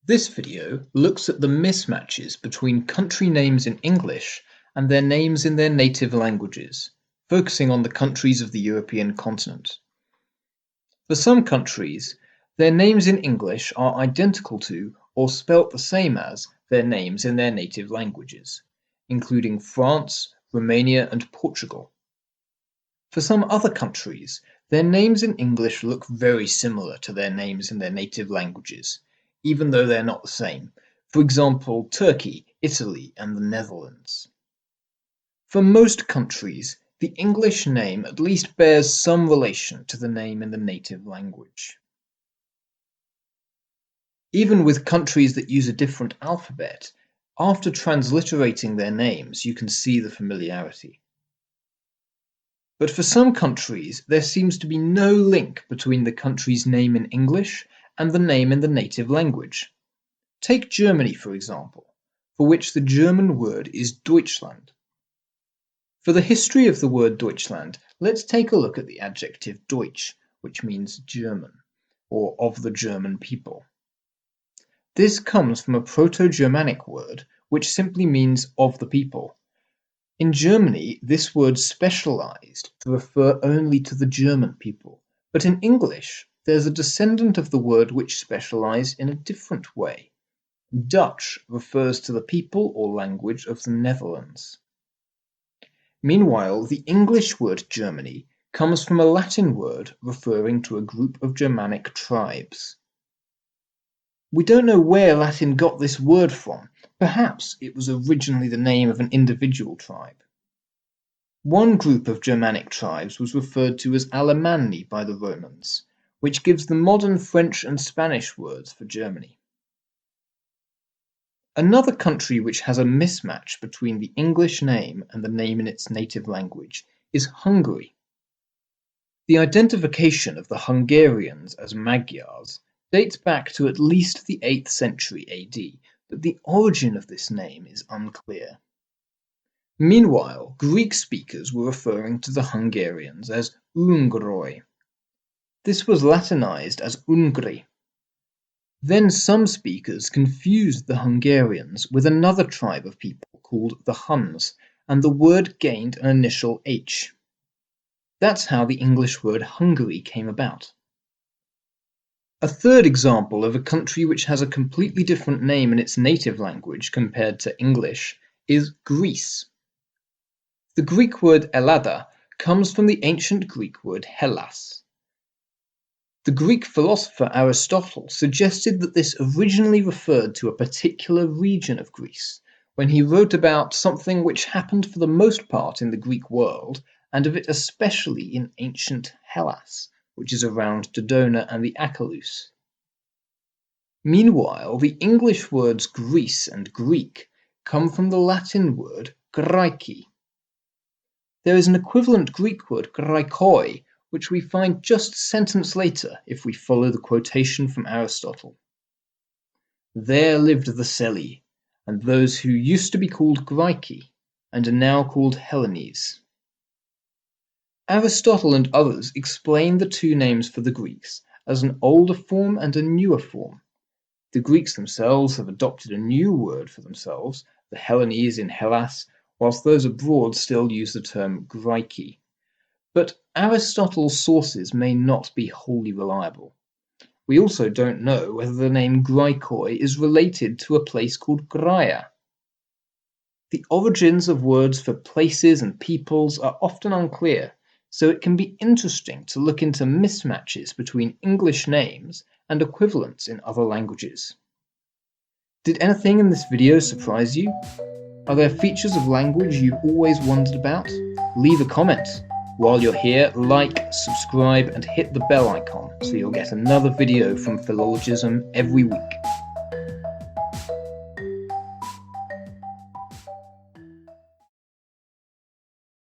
This video looks at the mismatches between country names in English and their names in their native languages, focusing on the countries of the European continent. For some countries, their names in English are identical to or spelt the same as their names in their native languages, including France, Romania, and Portugal. For some other countries, their names in English look very similar to their names in their native languages, even though they're not the same. For example, Turkey, Italy, and the Netherlands. For most countries, the English name at least bears some relation to the name in the native language. Even with countries that use a different alphabet, after transliterating their names, you can see the familiarity. But for some countries, there seems to be no link between the country's name in English and the name in the native language. Take Germany, for example, for which the German word is Deutschland. For the history of the word Deutschland, let's take a look at the adjective Deutsch, which means German, or of the German people. This comes from a proto-germanic word, which simply means of the people. In Germany, this word specialized to refer only to the German people, but in English, there's a descendant of the word which specialized in a different way. Dutch refers to the people or language of the Netherlands. Meanwhile, the English word Germany comes from a Latin word referring to a group of Germanic tribes. We don't know where Latin got this word from. Perhaps it was originally the name of an individual tribe. One group of Germanic tribes was referred to as Alemanni by the Romans, which gives the modern French and Spanish words for Germany. Another country which has a mismatch between the English name and the name in its native language is Hungary. The identification of the Hungarians as Magyars dates back to at least the 8th century AD, but the origin of this name is unclear. Meanwhile, Greek speakers were referring to the Hungarians as Ungroi. This was Latinized as Ungri. Then some speakers confused the Hungarians with another tribe of people called the Huns, and the word gained an initial H. That's how the English word Hungary came about. A third example of a country which has a completely different name in its native language compared to English is Greece. The Greek word Ellada comes from the ancient Greek word Hellas. The Greek philosopher Aristotle suggested that this originally referred to a particular region of Greece, when he wrote about something which happened for the most part in the Greek world, and of it especially in ancient Hellas, which is around Dodona and the Achelous. Meanwhile, the English words Greece and Greek come from the Latin word Graiki. There is an equivalent Greek word Graikoi, which we find just a sentence later if we follow the quotation from Aristotle. There lived the Selli, and those who used to be called Graiki, and are now called Hellenes. Aristotle and others explain the two names for the Greeks as an older form and a newer form. The Greeks themselves have adopted a new word for themselves, the Hellenes in Hellas, whilst those abroad still use the term Graiki. But Aristotle's sources may not be wholly reliable. We also don't know whether the name Graikoi is related to a place called Graia. The origins of words for places and peoples are often unclear, so it can be interesting to look into mismatches between English names and equivalents in other languages. Did anything in this video surprise you? Are there features of language you've always wondered about? Leave a comment. While you're here, like, subscribe, and hit the bell icon so you'll get another video from Philologism every week.